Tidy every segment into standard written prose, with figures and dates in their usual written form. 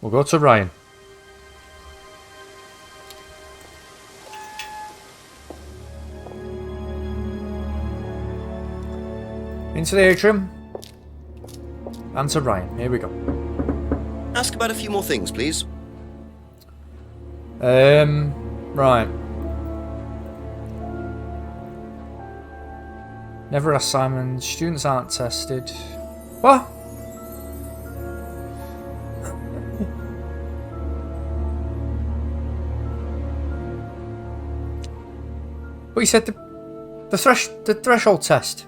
We'll go to Ryan. Into the atrium. And to Ryan. Here we go. Ask about a few more things, please. Right. Never ask Simon. Students aren't tested. What? But you said the threshold test.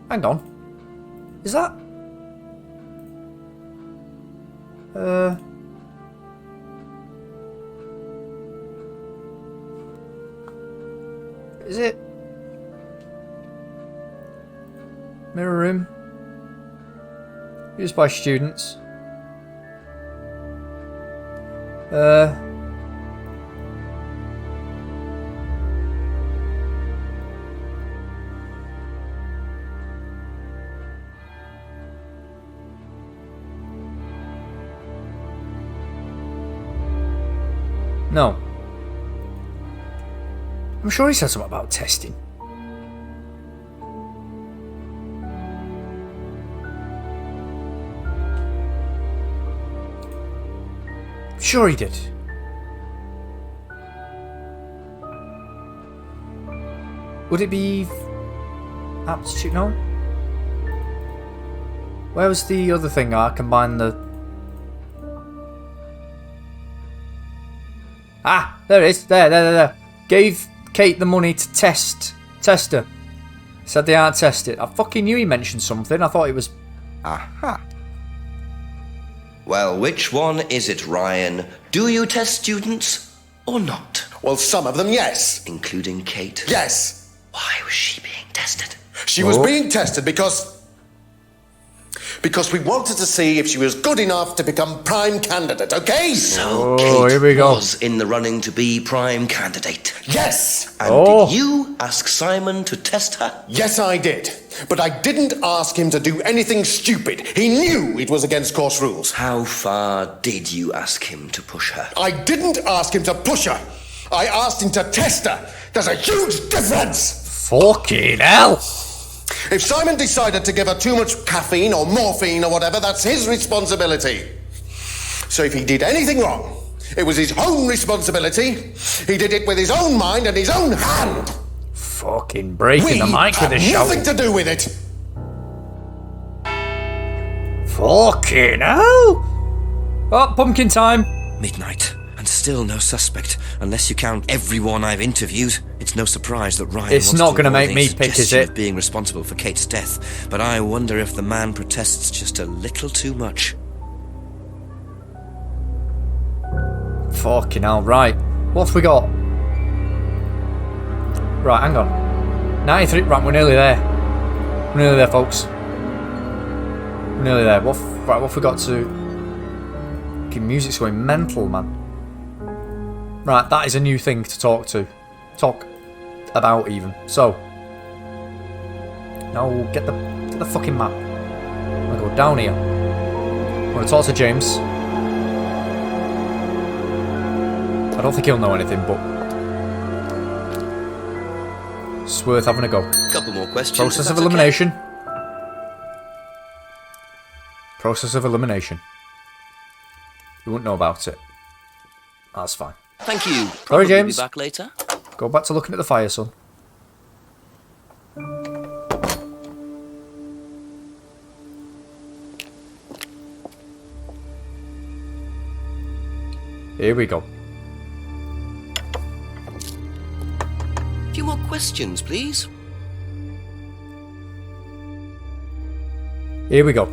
Hang on. Is that? Is it? Mirror room. Used by students. No. I'm sure he said something about testing. Sure he did. Would it be aptitude? No. Where was the other thing? I combined the. Ah, there it is. There. Gave Kate the money to test her. Said they aren't tested. I fucking knew he mentioned something. I thought it was. Aha. Well, which one is it, Ryan? Do you test students or not? Well, some of them, yes. Including Kate? Yes. Why was she being tested? She was being tested because we wanted to see if she was good enough to become prime candidate, okay? So Kate here we go. was in the running to be prime candidate. Yes. And did you ask Simon to test her? Yes, I did. But I didn't ask him to do anything stupid. He knew it was against course rules. How far did you ask him to push her? I didn't ask him to push her. I asked him to test her. There's a huge difference. Fucking hell. If Simon decided to give her too much caffeine or morphine or whatever, that's his responsibility. So if he did anything wrong, it was his own responsibility. He did it with his own mind and his own hand. Fucking breaking the mic with a shout. Nothing to do with it. Fucking hell. Oh, pumpkin time. Midnight, and still no suspect, unless you count everyone I've interviewed. It's no surprise that Ryan It's wants not to gonna avoid make me the pick, is suggestion it? of being responsible for Kate's death, but I wonder if the man protests just a little too much. Fucking hell, right. What have we got? Right, hang on. 93, right, we're nearly there. We're nearly there, folks. We're nearly there. What have we got to... Fucking music's going mental, man. Right, that is a new thing to talk about even. So. Now we'll get the fucking map. I'm gonna go down here. I'm gonna talk to James. I don't think he'll know anything, but it's worth having a go. Couple more questions. Process if of that's elimination. Okay. Process of elimination. You wouldn't know about it. That's fine. Thank you. Sorry, Probably James. be back later. Go back to looking at the fire, son. Here we go. A few more questions, please. Here we go.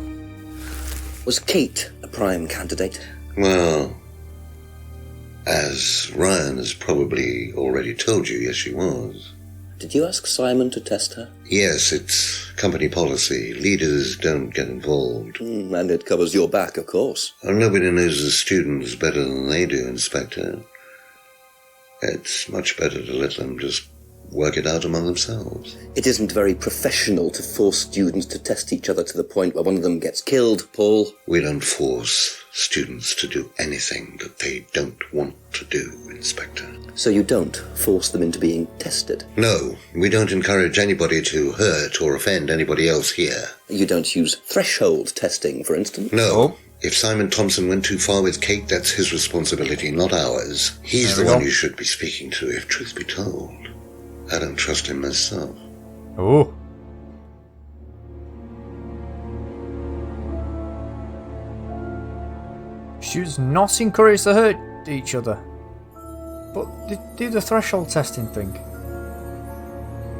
Was Kate a prime candidate? Well, as Ryan has probably already told you, yes, she was. Did you ask Simon to test her? Yes, it's company policy. Leaders don't get involved. And it covers your back, of course. Well, nobody knows the students better than they do, Inspector. It's much better to let them just work it out among themselves. It isn't very professional to force students to test each other to the point where one of them gets killed, Paul. We don't force. students to do anything that they don't want to do, Inspector. So you don't force them into being tested? No, we don't encourage anybody to hurt or offend anybody else here. You don't use threshold testing, for instance? No. Oh. If Simon Thompson went too far with Kate, that's his responsibility, not ours. He's There the we one go. you should be speaking to, if truth be told. I don't trust him myself. Oh. Students not encouraged to hurt each other. But they do the threshold testing thing.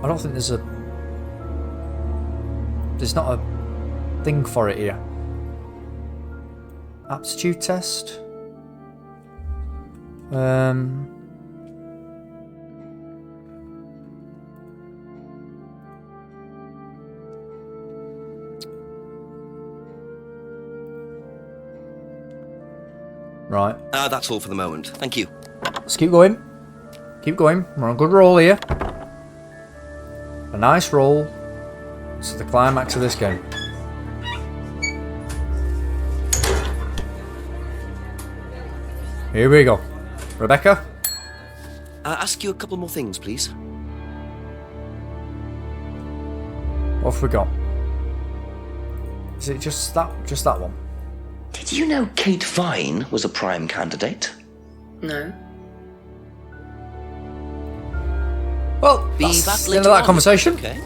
I don't think there's not a thing for it here. Aptitude test. Right. That's all for the moment. Thank you. Let's keep going. Keep going. We're on a good roll here. A nice roll. It's the climax of this game. Here we go. Rebecca? Ask you a couple more things, please. What have we got? Is it just that one? Did you know Kate Vine was a prime candidate? No. Well, Be that's back the end later of that on. conversation. Okay.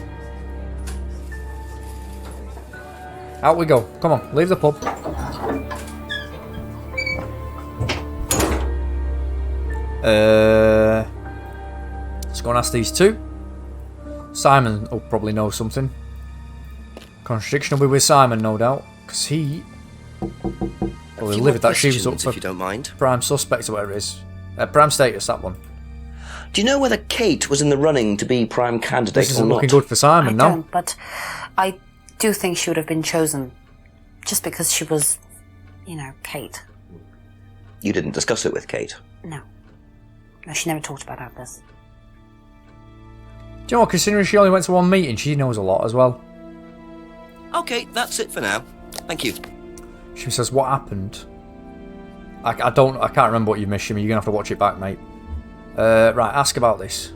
Out we go. Come on, leave the pub. Let's go and ask these two. Simon will probably know something. Contradiction will be with Simon, no doubt, because he probably livid that she was up Questions, for if you don't mind. prime suspect or whatever it is. Prime status, that one. Do you know whether Kate was in the running to be prime candidate This or isn't not? looking good for Simon I now. don't, but I do think she would have been chosen just because she was, Kate. You didn't discuss it with Kate? No. No, she never talked about this. Do you know what, considering she only went to one meeting, she knows a lot as well. Okay, that's it for now. Thank you. She says, what happened? I can't remember what you missed, Shimmy. You're going to have to watch it back, mate. Right, ask about this.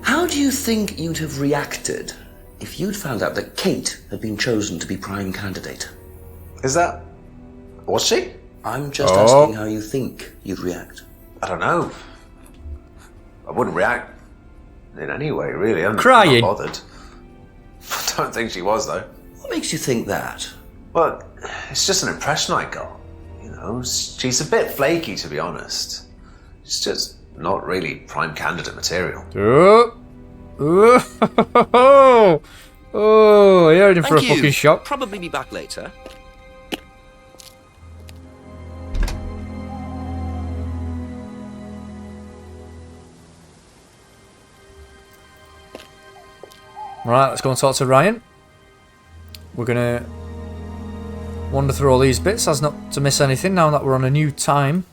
How do you think you'd have reacted if you'd found out that Kate had been chosen to be prime candidate? Was she? I'm just asking how you think you'd react. I don't know. I wouldn't react in any way, really. I'm Crying. not bothered. I don't think she was, though. What makes you think that? Well, it's just an impression I got. She's a bit flaky, to be honest. She's just not really prime candidate material. Oh, you're heading for a Thank you. fucking shock. Probably be back later. Right, let's go and talk to Ryan. We're gonna wander through all these bits as not to miss anything now that we're on a new time.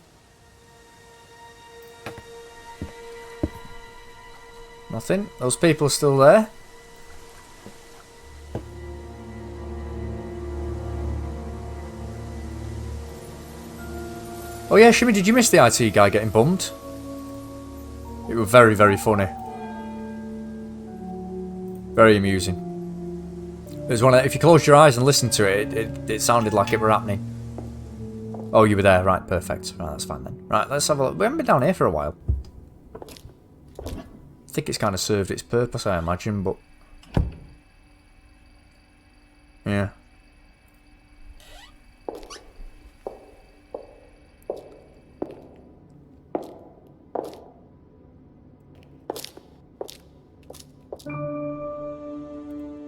Nothing. Those people are still there. Oh yeah, Shimmy, did you miss the IT guy getting bummed? It was very, very funny. Very amusing. It was one of, if you closed your eyes and listened to it, it sounded like it were happening. Oh, you were there, right? Perfect. Right, that's fine then. Right, let's have a look. We haven't been down here for a while. I think it's kind of served its purpose, I imagine, but yeah.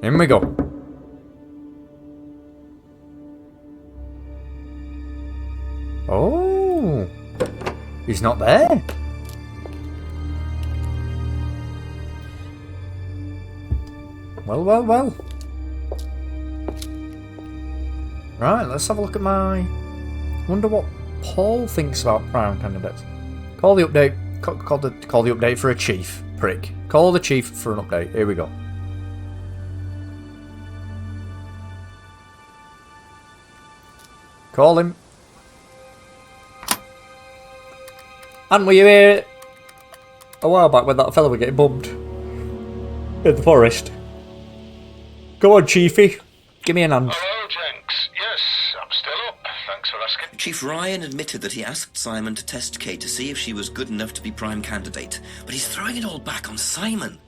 In we go. Oh, he's not there. Well, well, well. Right, let's have a look at my... Wonder what Paul thinks about prime candidates. Call the update. Call the update for a chief. Prick. Call the chief for an update. Here we go. Call him. And were you here a while back when that fella was getting bumped in the forest? Go on, Chiefy. Give me an hand. Hello, Jenks. Yes, I'm still up. Thanks for asking. Chief Ryan admitted that he asked Simon to test Kate to see if she was good enough to be prime candidate, but he's throwing it all back on Simon.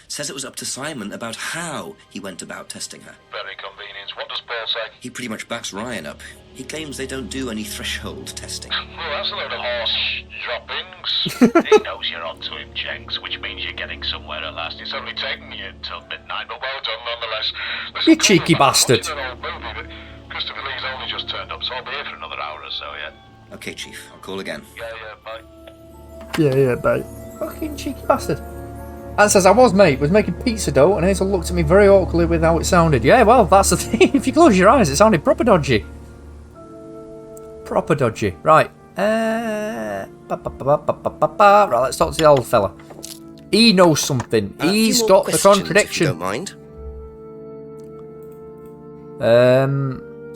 Says it was up to Simon about how he went about testing her. Very convenient. What does Paul say? He pretty much backs Ryan up. He claims they don't do any threshold testing. Well, that's a load of horse droppings. He knows you're on to him, Jenks, which means you're getting somewhere at last. It's only taken you until midnight, but well done nonetheless. Listen, You cheeky bastard. An old movie, but Christopher Lee's only just turned up, so I'll be here for another hour or so, yeah? Okay, Chief, I'll call again. Yeah, bye. Yeah, mate. Fucking cheeky bastard. And says I was making pizza dough, and Hazel looked at me very awkwardly with how it sounded. Yeah, well, that's the thing. If you close your eyes, it sounded proper dodgy. Proper dodgy. Right. Right, let's talk to the old fella. He knows something. He's got the contradiction. If you don't mind.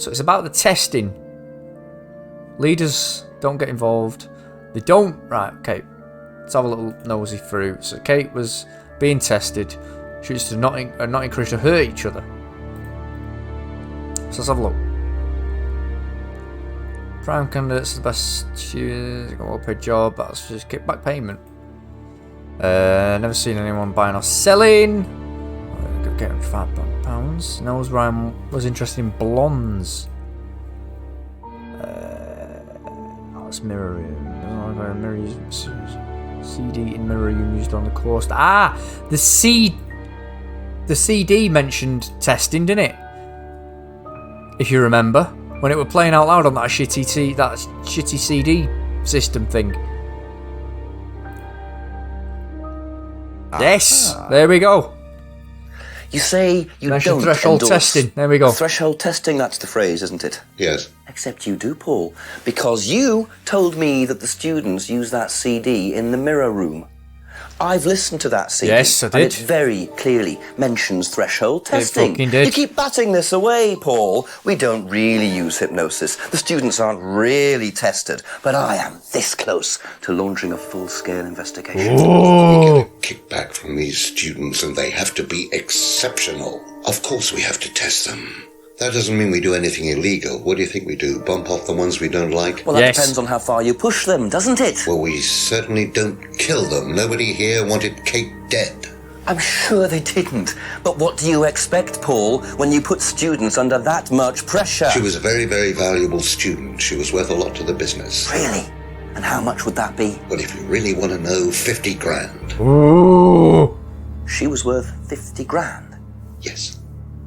So it's about the testing. Leaders don't get involved. They don't. Right, okay. Let's have a little nosy through. So Kate was being tested. She was to not encouraged to hurt each other. So let's have a look. Prime candidates are the best. She's got a well-paid job. That's just kickback payment. Never seen anyone buying or selling. Getting £5. Knows Ryan was interested in blondes. That's mirror. CD in mirror used on the course. The CD mentioned testing, didn't it? If you remember, when it were playing out loud on that shitty CD system thing. Yes, there we go. You say you Mention don't threshold endorse testing. There we go. Threshold testing, that's the phrase, isn't it? Yes. Except you do, Paul. Because you told me that the students use that CD in the mirror room. I've listened to that CD. Yes, I did. And it very clearly mentions threshold testing. fucking did. You keep batting this away, Paul. We don't really use hypnosis. The students aren't really tested. But I am this close to launching a full-scale investigation. We get a kickback from these students and they have to be exceptional. Of course we have to test them. That doesn't mean we do anything illegal. What do you think we do? Bump off the ones we don't like? Well, that depends on how far you push them, doesn't it? Well, we certainly don't kill them. Nobody here wanted Kate dead. I'm sure they didn't. But what do you expect, Paul, when you put students under that much pressure? She was a very, very valuable student. She was worth a lot to the business. Really? And how much would that be? Well, if you really want to know, 50 grand. Ooh. She was worth 50 grand. Yes.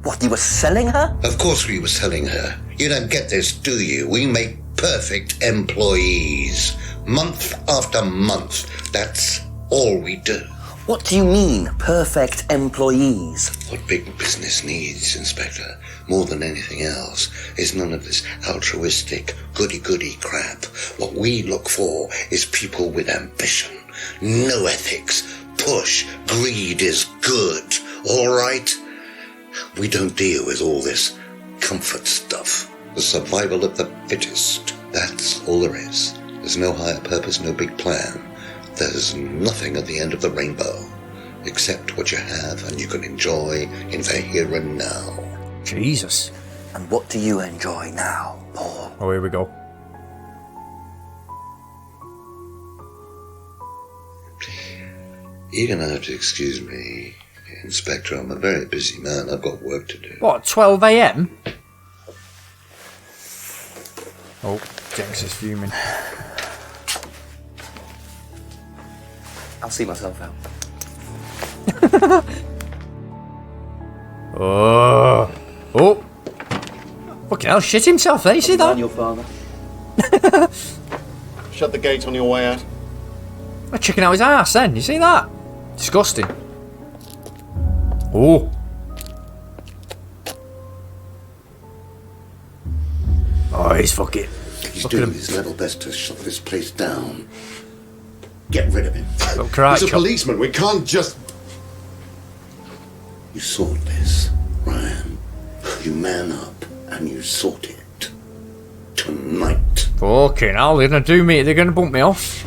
What, you were selling her? Of course we were selling her. You don't get this, do you? We make perfect employees. Month after month. That's all we do. What do you mean, perfect employees? What big business needs, Inspector, more than anything else, is none of this altruistic, goody-goody crap. What we look for is people with ambition, no ethics, push, greed is good, all right? We don't deal with all this comfort stuff. The survival of the fittest. That's all there is. There's no higher purpose, no big plan. There's nothing at the end of the rainbow, except what you have and you can enjoy in the here and now. Jesus. And what do you enjoy now, Paul? Oh, here we go. You're gonna have to excuse me, Inspector. I'm a very busy man. I've got work to do. What, 12 a.m? Oh, Jenks is fuming. I'll see myself out. Oh. Fucking hell, shit himself there, you see that? Your father. Shut the gate on your way out. I'm checking out his ass then, you see that? Disgusting. Oh. Oh, he's fucking... He's Look at doing him. his level best to shut this place down. Get rid of him. Little karate He's a chop. policeman. We can't just... You sort this, Ryan. You man up and you sort it. Tonight. Fucking hell, they're gonna do me, they're gonna bump me off.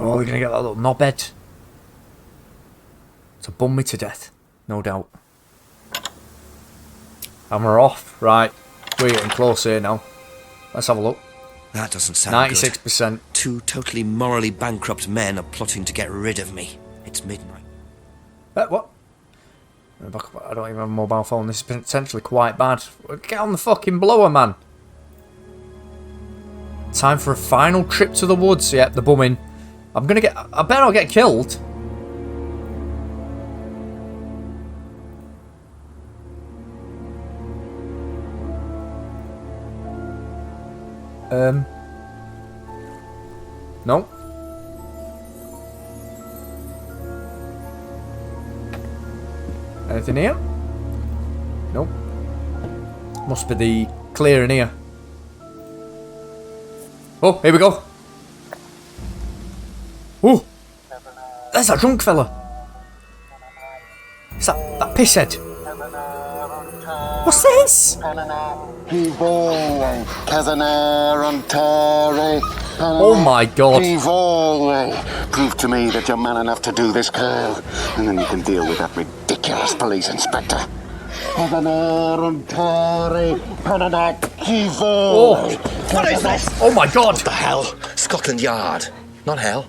Oh, we're gonna get that little knobhead to bum me to death, no doubt. And we're off. Right, we're getting close here now. Let's have a look. That doesn't sound 96%. good. 2 totally morally bankrupt men are plotting to get rid of me. It's midnight. What? I don't even have a mobile phone. This is potentially quite bad. Get on the fucking blower, man. Time for a final trip to the woods. Yep, the bumming. I bet I'll get killed. No. Anything here? Nope. Must be the clearing here. Oh, here we go. Oh, there's that drunk fella. Is that pisshead? What's this? Oh my god. Prove to me that you're man enough to do this, Kyle, and then you can deal with that ridiculous police inspector. Oh, What is this? oh my god. What the hell? Scotland Yard. Not hell.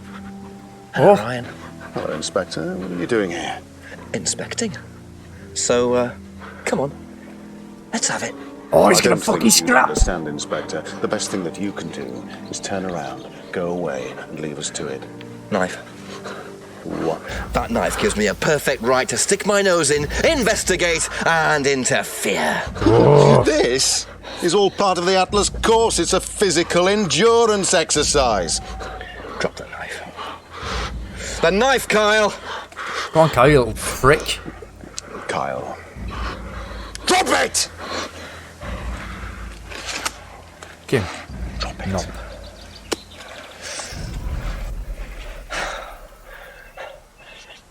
Oh. Ryan. Hello, Inspector. What are you doing here? Inspecting. So, come on. Let's have it. Oh, he's I gonna don't fucking think you scrap. understand, Inspector. The best thing that you can do is turn around, go away, and leave us to it. Knife. What? That knife gives me a perfect right to stick my nose in, investigate, and interfere. This is all part of the Atlas course. It's a physical endurance exercise. Drop the knife. The knife, Kyle! Go on, Kyle, you little prick. Kyle. Drop it! Kim. Drop it. No.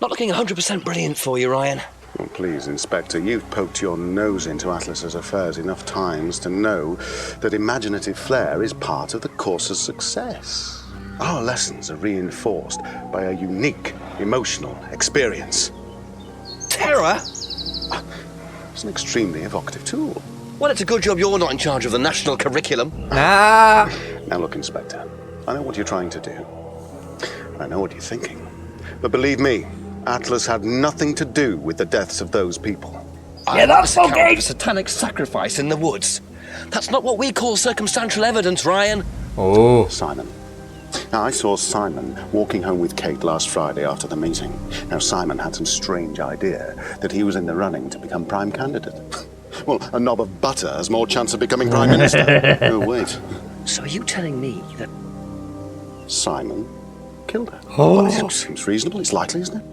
Not looking 100% brilliant for you, Ryan. Well, please, Inspector, you've poked your nose into Atlas's affairs enough times to know that imaginative flair is part of the course's success. Our lessons are reinforced by a unique emotional experience. Terror? It's an extremely evocative tool. Well, it's a good job you're not in charge of the national curriculum. Nah. Now look, Inspector, I know what you're trying to do. I know what you're thinking. But believe me, Atlas had nothing to do with the deaths of those people. Yeah, that's okay. A satanic sacrifice in the woods. That's not what we call circumstantial evidence, Ryan. Oh. Simon. Now, I saw Simon walking home with Kate last Friday after the meeting. Now, Simon had some strange idea that he was in the running to become prime candidate. Well, a knob of butter has more chance of becoming prime minister. Oh, wait. So are you telling me that Simon killed her? Oh. Well, it seems reasonable. It's likely, isn't it?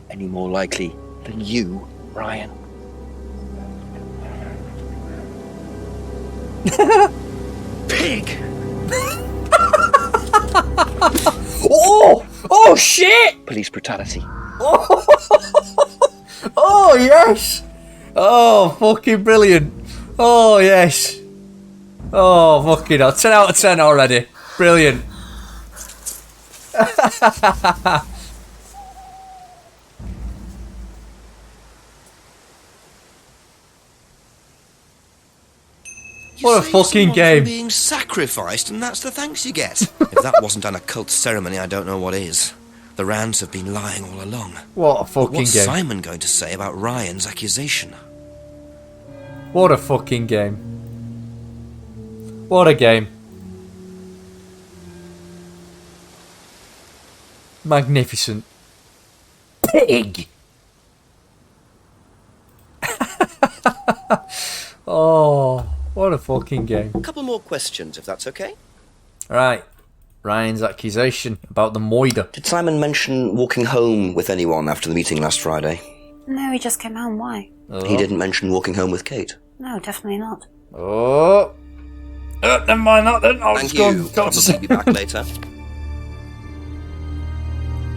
any more likely than you, Ryan? Pig! Oh! Oh shit! Police brutality. Oh yes! Oh fucking brilliant! Oh yes! Oh fucking hell! 10 out of 10 already. Brilliant. What a fucking game. Being sacrificed, and that's the thanks you get. If that wasn't an occult ceremony, I don't know what is. The Rands have been lying all along. What a fucking What's game. Simon going to say about Ryan's accusation? What a fucking game. What a game. Magnificent. Pig! Oh, what a fucking game. A couple more questions, if that's okay. Right. Ryan's accusation about the moider. Did Simon mention walking home with anyone after the meeting last Friday? No, he just came home. Why? He didn't mention walking home with Kate. No, definitely not. Oh. Never mind that then. I'll Thank just go. you. Probably be back later.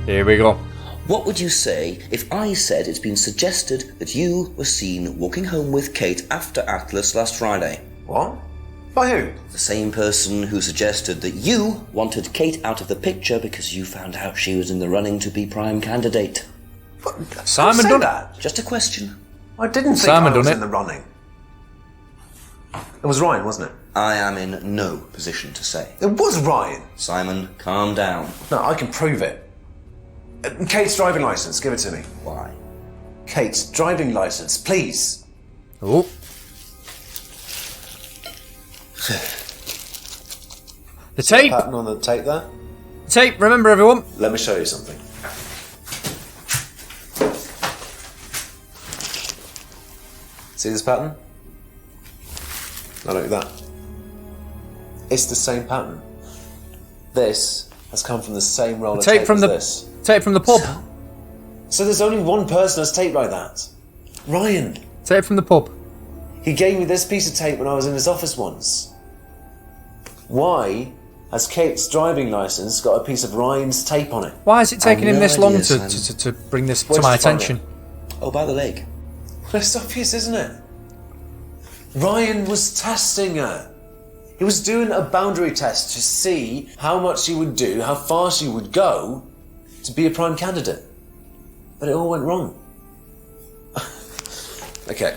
Here we go. What would you say if I said it's been suggested that you were seen walking home with Kate after Atlas last Friday? What? By who? The same person who suggested that you wanted Kate out of the picture because you found out she was in the running to be prime candidate. What? Simon done that. Just a question. I didn't think Simon I was done it. in the running. It was Ryan, wasn't it? I am in no position to say. It was Ryan. Simon, calm down. No, I can prove it. Kate's driving licence, give it to me. Why? Kate's driving licence, please. Oh. The tape! Pattern on the tape there. Tape, remember everyone? Let me show you something. See this pattern? Now look at that. It's the same pattern. This has come from the same roll of tape from as the this. tape from the pub. So there's only one person that's tape like that. Ryan. Tape from the pub. He gave me this piece of tape when I was in his office once. Why has Kate's driving licence got a piece of Ryan's tape on it? Why is it taking him no this long idea, to bring this Where'd to my you find attention? Oh, by the lake. Well, it's obvious, isn't it? Ryan was testing her. He was doing a boundary test to see how much she would do, how far she would go to be a prime candidate. But it all went wrong. Okay.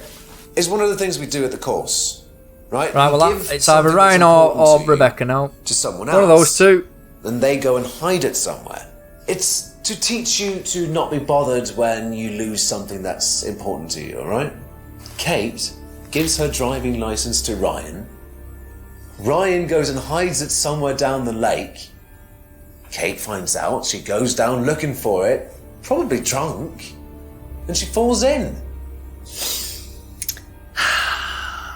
It's one of the things we do at the course, right? Right, We well, give it's either something Ryan that's or important to you Rebecca now. to someone else. One of those two. Then they go and hide it somewhere. It's to teach you to not be bothered when you lose something that's important to you, alright? Kate gives her driving licence to Ryan. Ryan goes and hides it somewhere down the lake. Kate finds out, she goes down looking for it, probably drunk, and she falls in.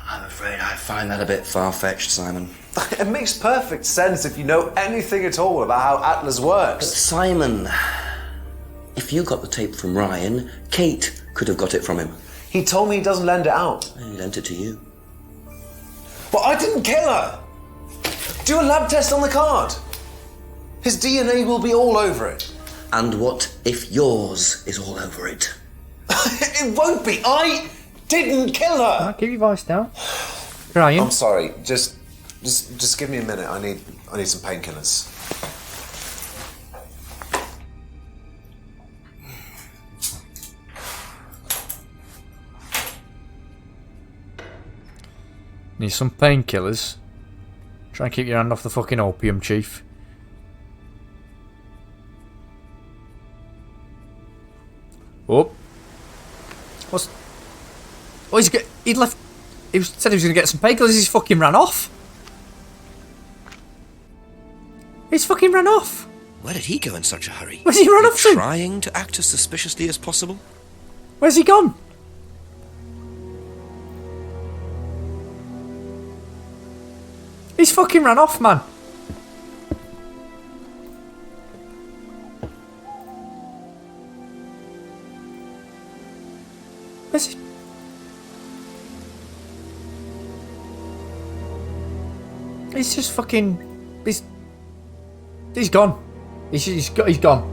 I'm afraid I find that a bit far-fetched, Simon. It makes perfect sense if you know anything at all about how Atlas works. Simon, if you got the tape from Ryan, Kate could have got it from him. He told me he doesn't lend it out. He lent it to you. But I didn't kill her! Do a lab test on the card. His DNA will be all over it. And what if yours is all over it? It won't be. I didn't kill her. Right, keep your voice down. Ryan. I'm sorry. Just give me a minute. I need some painkillers. Need some painkillers. Try and keep your hand off the fucking opium, Chief. Oh. What's... Oh, he'd left... said he was going to get some painkillers, he's fucking ran off. He's fucking ran off. Where did he go in such a hurry? Where's he run You off to? Trying to act as suspiciously as possible? Where's he gone? He's fucking ran off, man. Where's he? He's just fucking... He's gone. He's gone.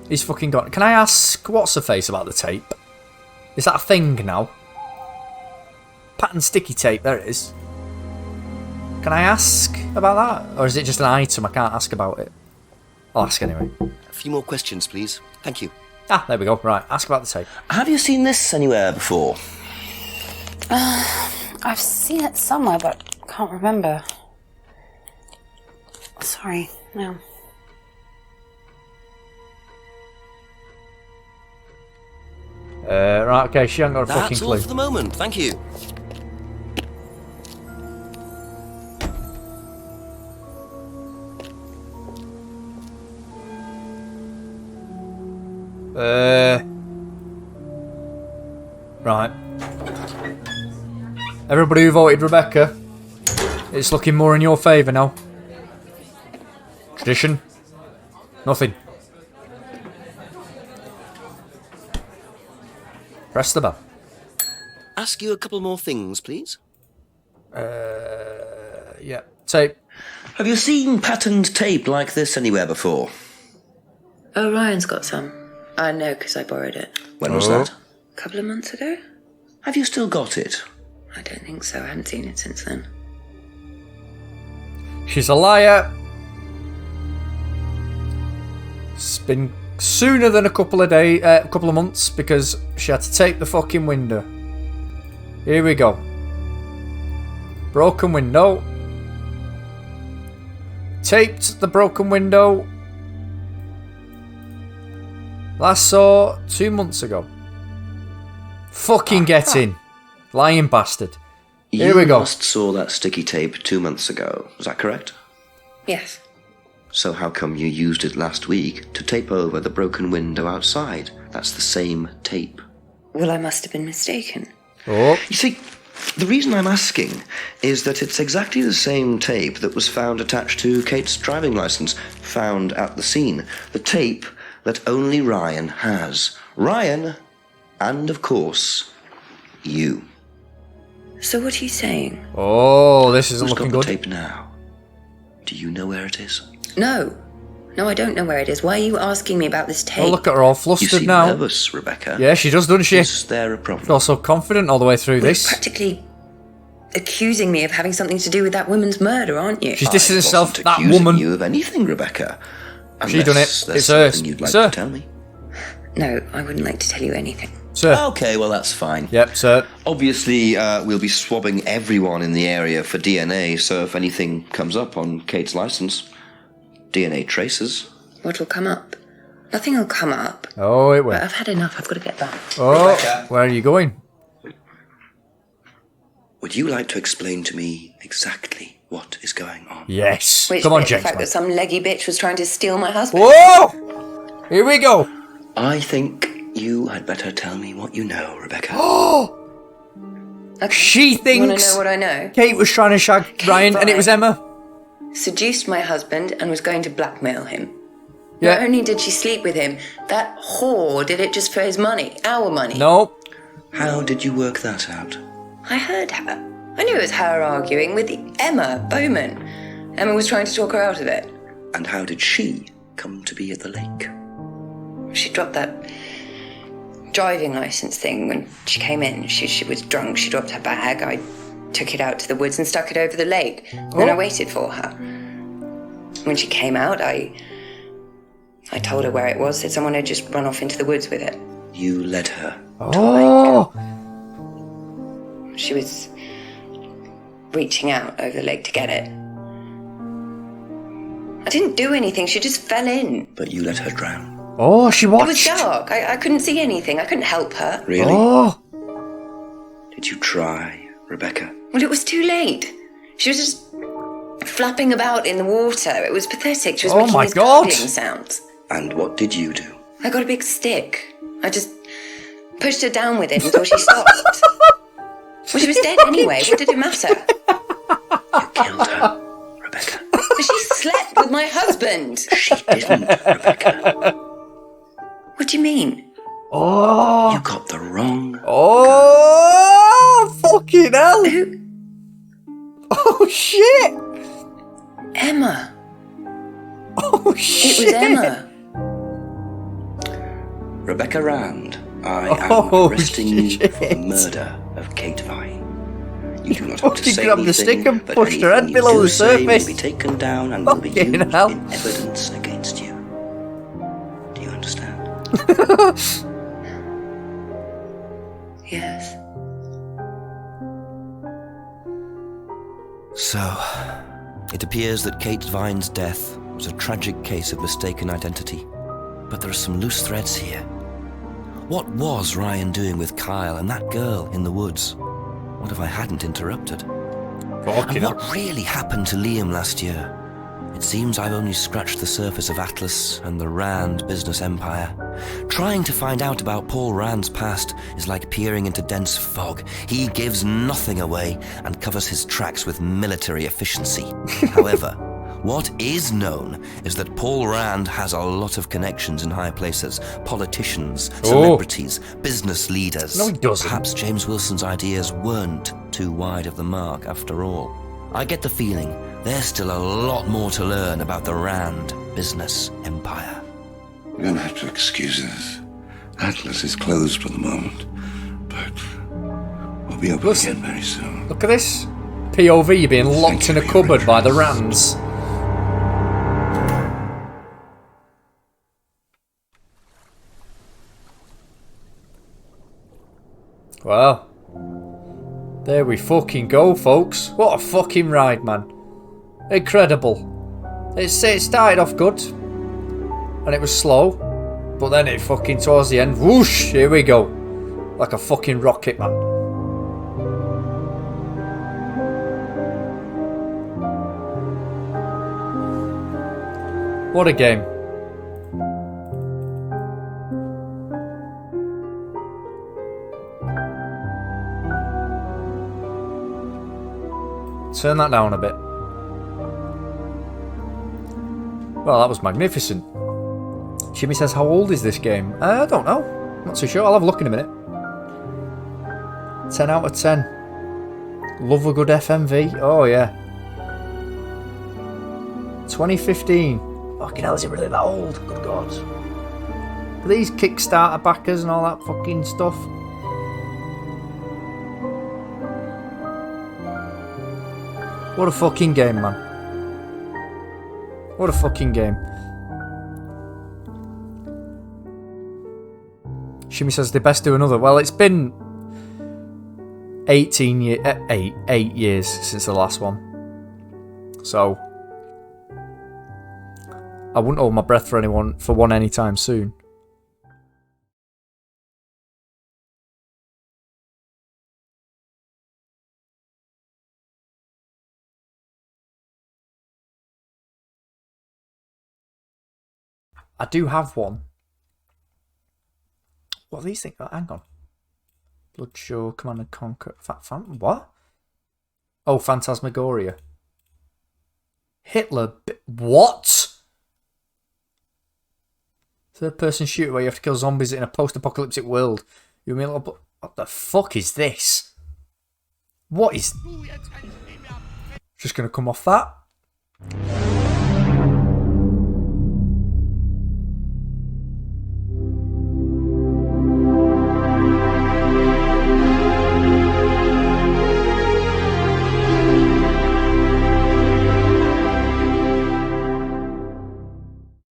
He's fucking gone. Can I ask what's-her-face about the tape? Is that a thing now? Pattern sticky tape, there it is. Can I ask about that? Or is it just an item? I can't ask about it. I'll ask anyway. A few more questions, please. Thank you. Ah, there we go. Right, ask about the tape. Have you seen this anywhere before? I've seen it somewhere, but can't remember. Sorry, no. Right, okay, she hasn't got a fucking That's all clue. for the moment. Thank you. Right. Everybody who voted Rebecca, it's looking more in your favour now. Tradition? Nothing. Press the bell. Ask you a couple more things, please. Yeah. Tape. Have you seen patterned tape like this anywhere before? Oh, Ryan's got some. I know because I borrowed it. When was that? A couple of months ago? Have you still got it? I don't think so. I haven't seen it since then. She's a liar. It's been sooner than a couple of months because she had to tape the fucking window. Here we go. Broken window. Taped the broken window. Last saw 2 months ago. Fucking get in. Lying bastard. Here we go. You last saw that sticky tape 2 months ago. Is that correct? Yes. So how come you used it last week to tape over the broken window outside? That's the same tape. Well, I must have been mistaken. Oh. You see, the reason I'm asking is that it's exactly the same tape that was found attached to Kate's driving license, found at the scene. The tape that only Ryan has. Ryan, and of course, you. So what are you saying? Oh, this isn't Who's looking got good. the tape now? Do you know where it is? No. No, I don't know where it is. Why are you asking me about this tape? Oh, look at her all You flustered seem now. nervous, Rebecca. Yeah, she does, doesn't she? Is there a problem? Feel so confident all the way through You're this. practically accusing me of having something to do with that woman's murder, aren't you? She's distancing herself. Wasn't That accusing woman. you of anything, Rebecca. She done it. Unless It's there's her. something you'd like It's her. to tell me. No, I wouldn't like to tell you anything. Sir. Okay, well, that's fine. Yep, sir. Obviously, we'll be swabbing everyone in the area for DNA, so if anything comes up on Kate's license, DNA traces. What'll come up? Nothing will come up. Oh, it But will. I've had enough. I've got to get back. Oh, Rebecca. where are you going? Would you like to explain to me exactly what is going on? Yes. Which Come on, bit? The James. fact man. that some leggy bitch was trying to steal my husband. Whoa! Here we go. I think you had better tell me what you know, Rebecca. Okay. She You want to thinks know what I know? Kate was trying to shag Ryan and it was Emma. Seduced my husband and was going to blackmail him. Yeah. Not only did she sleep with him, that whore did it just for his money, our money. No. How did you work that out? I heard her. I knew it was her arguing with Emma Bowman. Emma was trying to talk her out of it. And how did she come to be at the lake? She dropped that driving license thing when she came in. She was drunk. She dropped her bag. I took it out to the woods and stuck it over the lake. Then I waited for her. When she came out, I told her where it was, said someone had just run off into the woods with it. You led her. Oh. She was reaching out over the lake to get it. I didn't do anything. She just fell in. But you let her drown. Oh, she It was watched. dark. I couldn't see anything. I couldn't help her. Really? Oh. Did you try, Rebecca? Well, it was too late. She was just flapping about in the water. It was pathetic. She was Oh making my these God. gurgling sounds. And what did you do? I got a big stick. I just pushed her down with it until she stopped. Well, she was dead anyway. What did it matter? You killed her, Rebecca. But she slept with my husband. She didn't, Rebecca. What do you mean? Oh. You got the wrong. Oh. Fucking hell. Who? Oh, shit. Emma. Oh, It shit. was Emma. Rebecca Rand, I am Oh, arresting you for the shit. murder of Kate Vine. You do not have to Fucking say grabbed the anything, stick and but pushed her head anything you below do the say surface. will be taken down and will be Fucking used hell. in evidence against you. Do you understand? Yes. So, it appears that Kate Vine's death was a tragic case of mistaken identity. But there are some loose threads here. What was Ryan doing with Kyle and that girl in the woods? What if I hadn't interrupted? Fucking And hell. what really happened to Liam last year? It seems I've only scratched the surface of Atlas and the Rand business empire. Trying to find out about Paul Rand's past is like peering into dense fog. He gives nothing away and covers his tracks with military efficiency. However, what is known is that Paul Rand has a lot of connections in high places. Politicians, celebrities, business leaders. No, he doesn't. Perhaps James Wilson's ideas weren't too wide of the mark after all. I get the feeling there's still a lot more to learn about the Rand business empire. You're gonna have to excuse us. Atlas is closed for the moment, but I'll be open again very soon. Look at this. POV being locked in a cupboard by the Rands. Well, there we fucking go, folks. What a fucking ride, man. Incredible. It started off good, and it was slow, but then it fucking, towards the end, whoosh, here we go. Like a fucking rocket, man. What a game. Turn that down a bit. Well, that was magnificent. Shimmy says, how old is this game? I don't know. Not too sure. I'll have a look in a minute. 10 out of 10. Love a good FMV. Oh, yeah. 2015. Fucking hell, is it really that old? Good God. Are these Kickstarter backers and all that fucking stuff? What a fucking game, man. What a fucking game. Shimmy says they best do another. Well, it's been 8 years since the last one. So I wouldn't hold my breath for one anytime soon. I do have one. What are these things? Oh, hang on. Bloodshow, Command and Conquer. What? Oh, Phantasmagoria. Hitler. What? Third-person shooter where you have to kill zombies in a post-apocalyptic world. You mean, what the fuck is this? What is? Just gonna come off that.